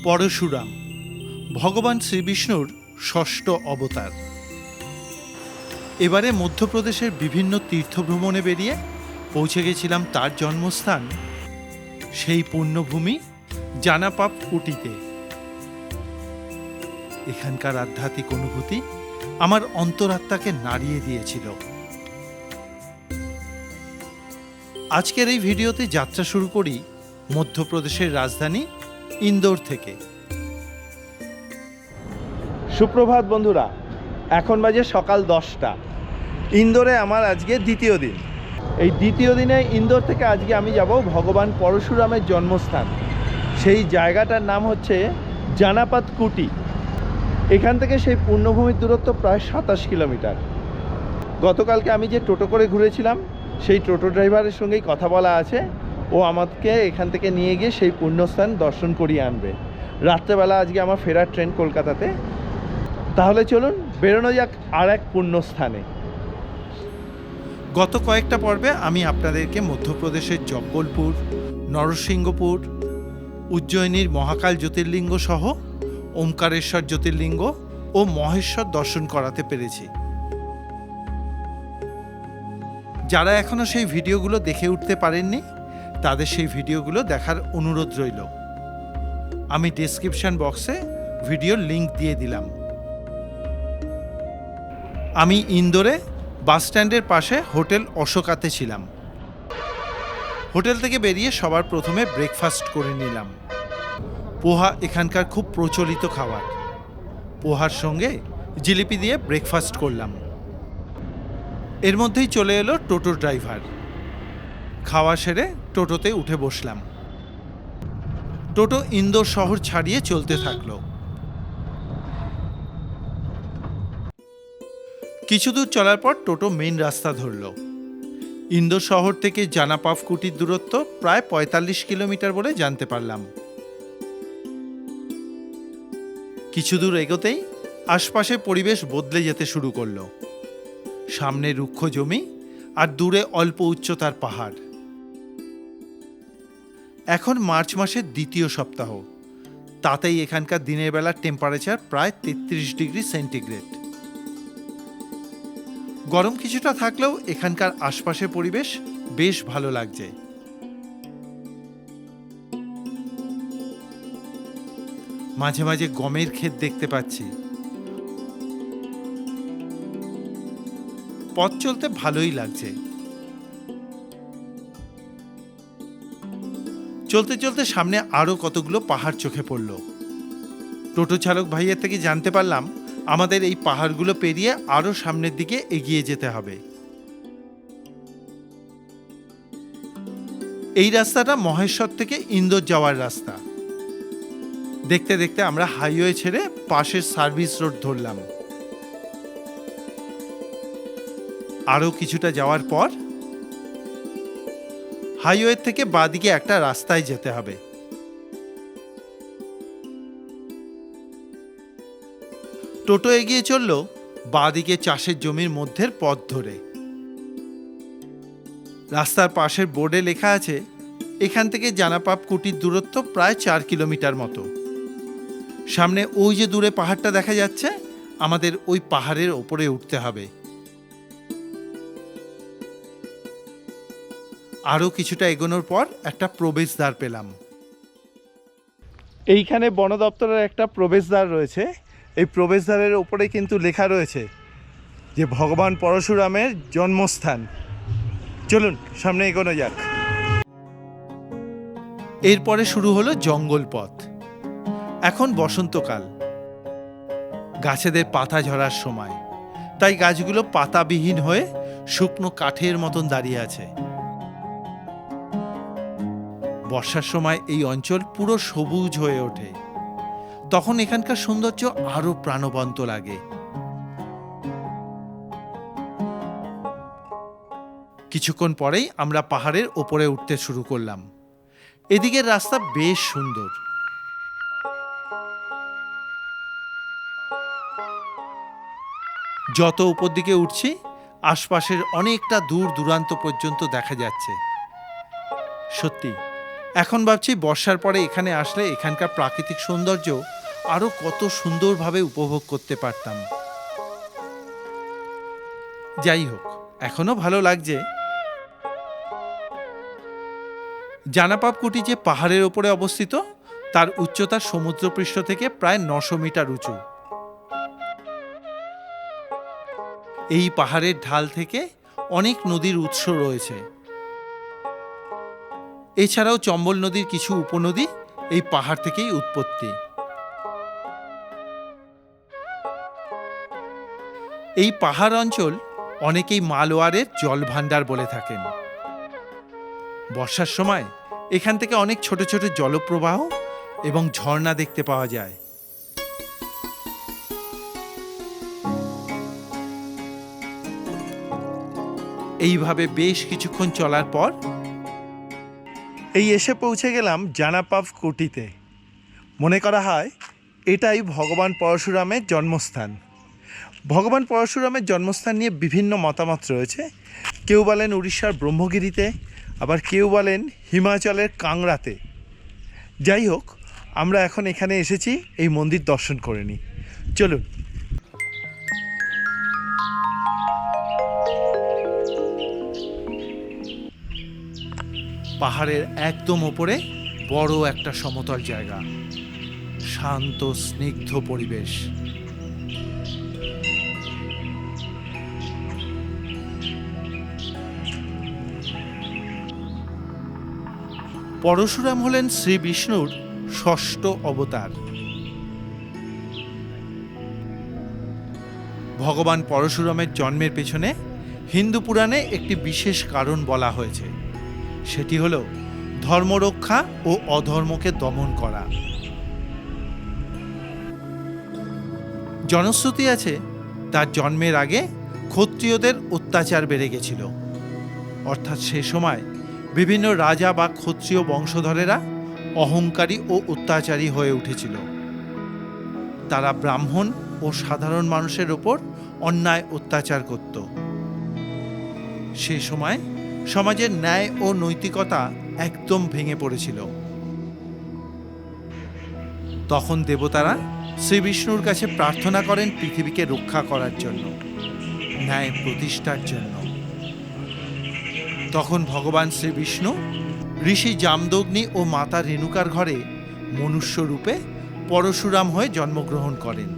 পরশুরাম ভগবান শ্রীবিষ্ণুর ষষ্ঠ অবতার। এবারে মধ্যপ্রদেশের বিভিন্ন তীর্থভ্রমণে বেরিয়ে পৌঁছে গেছিলাম তার জন্মস্থান, সেই পুণ্যভূমি জানাপাপ কুটিতে। এখানকার আধ্যাত্মিক অনুভূতি আমার অন্তরাত্মাকে নাড়িয়ে দিয়েছিল। আজকের এই ভিডিওতে যাত্রা শুরু করি মধ্যপ্রদেশের রাজধানী ইন্দোর থেকে। সুপ্রভাত বন্ধুরা, এখন বাজে সকাল 10টা। ইন্দোরে আমার আজকে দ্বিতীয় দিন। এই দ্বিতীয় দিনে ইন্দোর থেকে আজকে আমি যাব ভগবান পরশুরামের জন্মস্থান। সেই জায়গাটার নাম হচ্ছে জানাপাত কুটি। এখান থেকে সেই পুণ্যভূমির দূরত্ব প্রায় 27 কিলোমিটার। গতকালকে আমি যে টোটো করে ঘুরেছিলাম, সেই টোটো ড্রাইভারের সঙ্গেই কথা বলা আছে। ও আমাকে এখান থেকে নিয়ে গিয়ে সেই পুণ্যস্থান দর্শন করিয়ে আনবে। রাত্রেবেলা আজকে আমার ফেরার ট্রেন কলকাতাতে। তাহলে চলুন বেরোনো যাক আর এক পুণ্যস্থানে। গত কয়েকটা পর্বে আমি আপনাদেরকে মধ্যপ্রদেশের জব্বলপুর, নরসিংহপুর, উজ্জয়িনীর মহাকাল জ্যোতির্লিঙ্গ সহ ওমকারেশ্বর জ্যোতির্লিঙ্গ ও মহেশ্বর দর্শন করাতে পেরেছি। যারা এখনও সেই ভিডিওগুলো দেখে উঠতে পারেননি, তাদের সেই ভিডিওগুলো দেখার অনুরোধ রইল। আমি ডেসক্রিপশন বক্সে ভিডিওর লিংক দিয়ে দিলাম। আমি ইন্দোরে বাস স্ট্যান্ডের পাশে হোটেল অশোকাতে ছিলাম। হোটেল থেকে বেরিয়ে সবার প্রথমে ব্রেকফাস্ট করে নিলাম। পোহা এখানকার খুব প্রচলিত খাবার। পোহার সঙ্গে জিলিপি দিয়ে ব্রেকফাস্ট করলাম। এর মধ্যেই চলে এলো টোটোর ড্রাইভার। খাওয়া সেরে টোটোতে উঠে বসলাম। টোটো ইন্দোর শহর ছাড়িয়ে চলতে থাকলো। কিছু দূর চলার পর টোটো মেইন রাস্তা ধরল। ইন্দোর শহর থেকে জানাপাপ কুটির দূরত্ব প্রায় 45 কিলোমিটার বলে জানতে পারলাম। কিছু দূর এগোতেই আশপাশের পরিবেশ বদলে যেতে শুরু করলো। সামনে রুক্ষ জমি আর দূরে অল্প উচ্চতার পাহাড়। এখন মার্চ মাসের দ্বিতীয় সপ্তাহ, তাতেই এখানকার দিনের বেলার টেম্পারেচার প্রায় 33 ডিগ্রি সেন্টিগ্রেড। গরম কিছুটা থাকলেও এখানকার আশপাশের পরিবেশ বেশ ভালো লাগছে। মাঝে মাঝে গমের ক্ষেত দেখতে পাচ্ছি। পথ চলতে ভালোই লাগছে। চলতে চলতে সামনে আরো কতগুলো পাহাড় চোখে পড়ল। টোটো চালক ভাইয়ের থেকে জানতে পারলাম আমাদের এই পাহাড়গুলো পেরিয়ে আরো সামনের দিকে এগিয়ে যেতে হবে। এই রাস্তাটা মহেশ্বর থেকে ইন্দোর যাওয়ার রাস্তা। দেখতে দেখতে আমরা হাইওয়ে ছেড়ে পাশের সার্ভিস রোড ধরলাম। আরো কিছুটা যাওয়ার পর হাইওয়ে থেকে বাঁদিকে একটা রাস্তায় যেতে হবে। টোটো এগিয়ে চলল বাঁদিকে চাষের জমির মধ্যের পথ ধরে। রাস্তার পাশের বোর্ডে লেখা আছে এখান থেকে জানাপাপ কুটির দূরত্ব প্রায় 4 কিলোমিটার মতো। সামনে ওই যে দূরে পাহাড়টা দেখা যাচ্ছে, আমাদের ওই পাহাড়ের ওপরে উঠতে হবে। আরও কিছুটা এগোনোর পর একটা প্রবেশদ্বার পেলাম। এইখানে বন দপ্তরের একটা প্রবেশদ্বার রয়েছে। এই প্রবেশদ্বারের ওপরে কিন্তু লেখা রয়েছে যে ভগবান পরশুরামের জন্মস্থান। চলুন সামনে এগোনো যাক। এরপরে শুরু হলো জঙ্গল পথ। এখন বসন্তকাল, গাছেদের পাতা ঝরার সময়, তাই গাছগুলো পাতাবিহীন হয়ে শুকনো কাঠের মতন দাঁড়িয়ে আছে। বর্ষার সময় এই অঞ্চল পুরো সবুজ হয়ে ওঠে। তখন এখানকার সৌন্দর্য আরো প্রাণবন্ত লাগে। কিছুক্ষণ পরেই আমরা পাহাড়ের ওপরে উঠতে শুরু করলাম। এদিকের রাস্তা বেশ সুন্দর। যত উপর দিকে উঠছি, আশপাশের অনেকটা দূর দূরান্ত পর্যন্ত দেখা যাচ্ছে। সত্যি এখন ভাবছি বর্ষার পরে এখানে আসলে এখানকার প্রাকৃতিক সৌন্দর্য আরো কত সুন্দরভাবে উপভোগ করতে পারতাম। যাই হোক, এখনো ভালো লাগছে। জানাপাপ কুটি যে পাহাড়ের ওপরে অবস্থিত, তার উচ্চতা সমুদ্রপৃষ্ঠ থেকে প্রায় 900 মিটার উঁচু। এই পাহাড়ের ঢাল থেকে অনেক নদীর উৎস রয়েছে। এছাড়াও চম্বল নদীর কিছু উপনদী এই পাহাড় থেকেই উৎপত্তি। এই পাহাড় অঞ্চল অনেকেই মালওয়ারের জলভাণ্ডার বলে থাকেন। বর্ষার সময় এখান থেকে অনেক ছোট ছোট জলপ্রবাহ এবং ঝর্ণা দেখতে পাওয়া যায়। এইভাবে বেশ কিছুক্ষণ চলার পর এসে পৌঁছে গেলাম জানাপাপ কুটিতে। মনে করা হয় এটাই ভগবান পরশুরামের জন্মস্থান। ভগবান পরশুরামের জন্মস্থান নিয়ে বিভিন্ন মতামত রয়েছে। কেউ বলেন উড়িষ্যার ব্রহ্মগিরিতে, আবার কেউ বলেন হিমাচলের কাংড়াতে। যাই হোক, আমরা এখন এখানে এসেছি এই মন্দির দর্শন করে নিই। চলুন। পাহাড়ের একদম ওপরে বড় একটা সমতল জায়গা, শান্ত স্নিগ্ধ পরিবেশ। পরশুরাম হলেন শ্রী বিষ্ণুর ষষ্ঠ অবতার। ভগবান পরশুরামের জন্মের পেছনে হিন্দু পুরাণে একটি বিশেষ কারণ বলা হয়েছে। সেটি হল ধর্মরক্ষা ও অধর্মকে দমন করা। জনশ্রুতি আছে তার জন্মের আগে ক্ষত্রিয়দের অত্যাচার বেড়ে গেছিল। অর্থাৎ সে সময় বিভিন্ন রাজা বা ক্ষত্রিয় বংশধরেরা অহংকারী ও অত্যাচারী হয়ে উঠেছিল। তারা ব্রাহ্মণ ও সাধারণ মানুষের ওপর অন্যায় অত্যাচার করত। সে সময় সমাজের ন্যায় ও নৈতিকতা একদম ভেঙে পড়েছিল। তখন দেবতারা শ্রী বিষ্ণুর কাছে প্রার্থনা করেন পৃথিবীকে রক্ষা করার জন্য, ন্যায় প্রতিষ্ঠার জন্য। তখন ভগবান শ্রী বিষ্ণু ঋষি জামদগ্নি ও মাতা রেণুকার ঘরে মনুষ্য রূপে পরশুরাম হয়ে জন্মগ্রহণ করেন।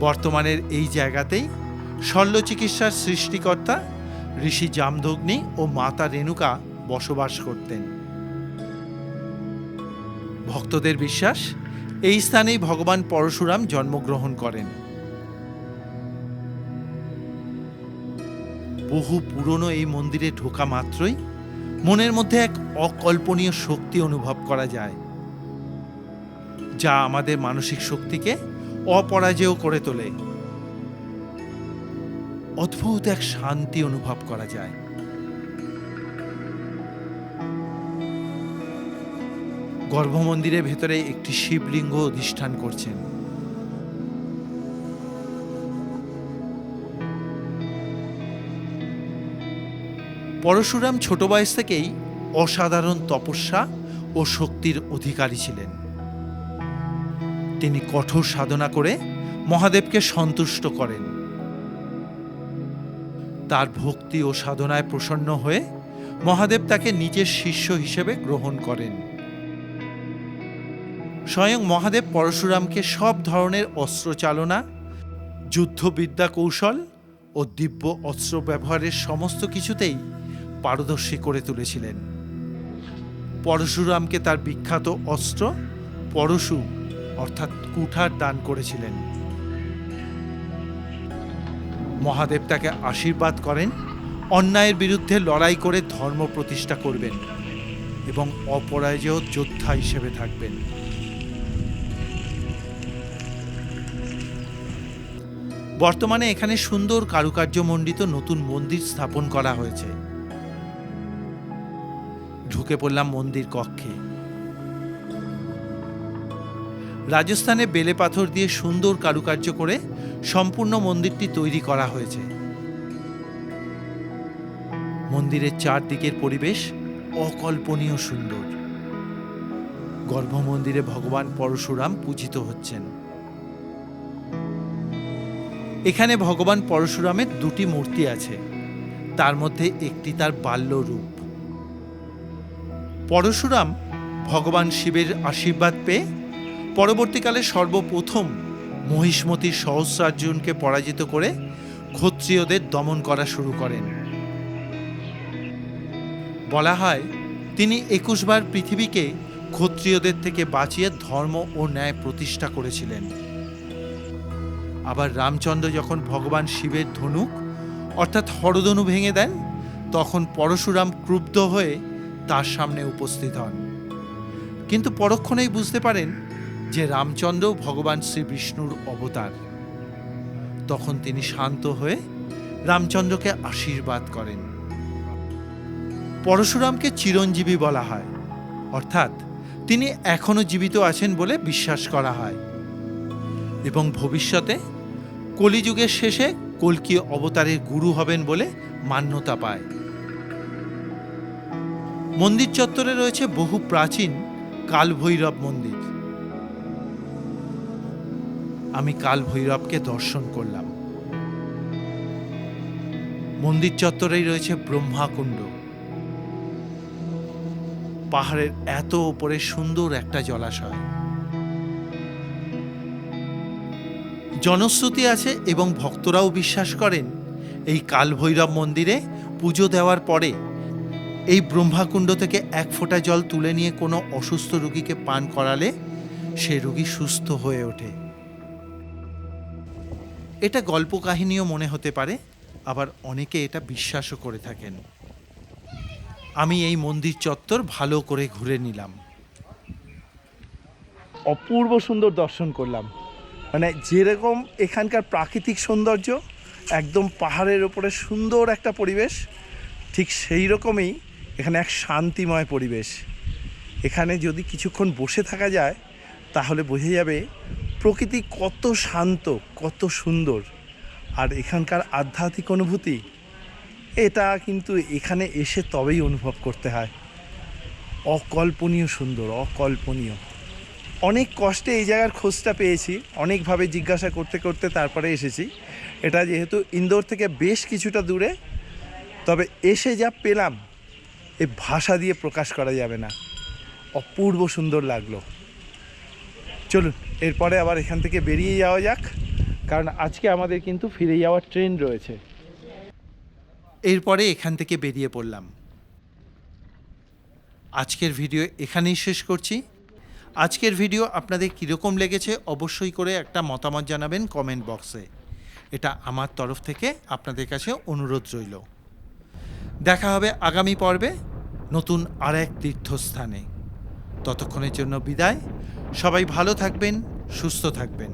বর্তমানের এই জায়গাতেই শল্য চিকিৎসার সৃষ্টিকর্তা ঋষি জামদগ্নি ও মাতা রেণুকা বসবাস করতেন। ভক্তদের বিশ্বাস এই স্থানেই ভগবান পরশুরাম জন্মগ্রহণ করেন। বহু পুরনো এই মন্দিরে ঢোকা মাত্রই মনের মধ্যে এক অকল্পনীয় শক্তি অনুভব করা যায়, যা আমাদের মানসিক শক্তিকে অপরাজেয় করে তোলে। অদ্ভুত এক শান্তি অনুভব করা যায়। গর্ভমন্দিরের ভেতরে একটি শিবলিঙ্গ অধিষ্ঠান করছেন। পরশুরাম ছোট বয়স থেকেই অসাধারণ তপস্যা ও শক্তির অধিকারী ছিলেন। তিনি কঠোর সাধনা করে মহাদেবকে সন্তুষ্ট করেন। তার ভক্তি ও সাধনায় প্রসন্ন হয়ে মহাদেব তাকে নিজের শিষ্য হিসেবে গ্রহণ করেন। স্বয়ং মহাদেব পরশুরামকে সব ধরনের অস্ত্র চালনা, যুদ্ধবিদ্যা কৌশল ও দিব্য অস্ত্র ব্যবহারের সমস্ত কিছুতেই পারদর্শী করে তুলেছিলেন। পরশুরামকে তার বিখ্যাত অস্ত্র পরশু অর্থাৎ কুঠার দান করেছিলেন। মহাদেব তাকে আশীর্বাদ করেন অন্যায়ের বিরুদ্ধে লড়াই করে ধর্ম প্রতিষ্ঠা করবেন এবং অপরাজেয় যোদ্ধা হিসেবে থাকবেন। বর্তমানে এখানে সুন্দর কারুকার্যমণ্ডিত নতুন মন্দির স্থাপন করা হয়েছে। ঢুকে পড়লাম মন্দির কক্ষে। রাজস্থানে বেলে পাথর দিয়ে সুন্দর কারুকার্য করে সম্পূর্ণ মন্দিরটি তৈরি করা হয়েছে। মন্দিরের চারদিকের পরিবেশ অকল্পনীয় সুন্দর। গর্ভমন্দিরে ভগবান পরশুরাম পূজিত হচ্ছেন। এখানে ভগবান পরশুরামের দুটি মূর্তি আছে, তার মধ্যে একটি তার বাল্য রূপ। পরশুরাম ভগবান শিবের আশীর্বাদ পেয়ে পরবর্তীকালে সর্বপ্রথম মহিষ্মতির সহস্রার্জুনকে পরাজিত করে ক্ষত্রিয়দের দমন করা শুরু করেন। বলা হয় তিনি 21 বার পৃথিবীকে ক্ষত্রিয়দের থেকে বাঁচিয়ে ধর্ম ও ন্যায় প্রতিষ্ঠা করেছিলেন। আবার রামচন্দ্র যখন ভগবান শিবের ধনুক অর্থাৎ হরধনু ভেঙে দেন, তখন পরশুরাম ক্রুব্ধ হয়ে তার সামনে উপস্থিত হন। কিন্তু পরক্ষণেই বুঝতে পারেন যে রামচন্দ্র ভগবান শ্রী বিষ্ণুর অবতার। তখন তিনি শান্ত হয়ে রামচন্দ্রকে আশীর্বাদ করেন। পরশুরামকে চিরঞ্জীবী বলা হয়, অর্থাৎ তিনি এখনো জীবিত আছেন বলে বিশ্বাস করা হয় এবং ভবিষ্যতে কলিযুগের শেষে কল্কি অবতারের গুরু হবেন বলে মান্যতা পায়। মন্দির চত্বরে রয়েছে বহু প্রাচীন কালভৈরব মন্দির। আমি কালভৈরবকে দর্শন করলাম। মন্দির চত্বরেই রয়েছে ব্রহ্মাকুণ্ড। পাহাড়ের এত উপরে সুন্দর একটা জলাশয়। জনশ্রুতি আছে এবং ভক্তরাও বিশ্বাস করেন এই কালভৈরব মন্দিরে পুজো দেওয়ার পরে এই ব্রহ্মাকুণ্ড থেকে 1 ফোঁটা জল তুলে নিয়ে কোনো অসুস্থ রোগীকে পান করালে সে রোগী সুস্থ হয়ে ওঠে। এটা গল্প কাহিনীও মনে হতে পারে, আবার অনেকে এটা বিশ্বাসও করে থাকেন। আমি এই মন্দির চত্বর ভালো করে ঘুরে নিলাম। অপূর্ব সুন্দর দর্শন করলাম। মানে যেরকম এখানকার প্রাকৃতিক সৌন্দর্য, একদম পাহাড়ের ওপরে সুন্দর একটা পরিবেশ, ঠিক সেই রকমই এখানে এক শান্তিময় পরিবেশ। এখানে যদি কিছুক্ষণ বসে থাকা যায় তাহলে বোঝা যাবে প্রকৃতি কত শান্ত, কত সুন্দর। আর এখানকার আধ্যাত্মিক অনুভূতি, এটা কিন্তু এখানে এসে তবেই অনুভব করতে হয়। অকল্পনীয় সুন্দর, অকল্পনীয়। অনেক কষ্টে এই জায়গার খোঁজটা পেয়েছি, অনেকভাবে জিজ্ঞাসা করতে করতে তারপরে এসেছি। এটা যেহেতু ইন্দোর থেকে বেশ কিছুটা দূরে, তবে এসে যা পেলাম এ ভাষা দিয়ে প্রকাশ করা যাবে না। অপূর্ব সুন্দর লাগলো। চলুন এরপরে আবার এখান থেকে বেরিয়ে যাওয়া যাক, কারণ আজকে আমাদের কিন্তু ফিরে যাওয়ার ট্রেন রয়েছে। এরপরে এখান থেকে বেরিয়ে পড়লাম। আজকের ভিডিও এখানেই শেষ করছি। আজকের ভিডিও আপনাদের কীরকম লেগেছে অবশ্যই করে একটা মতামত জানাবেন কমেন্ট বক্সে। এটা আমার তরফ থেকে আপনাদের কাছে অনুরোধ রইল। দেখা হবে আগামী পর্বে নতুন আর এক তীর্থস্থানে। ততক্ষণের জন্য বিদায়। সবাই ভালো থাকবেন, সুস্থ থাকবেন।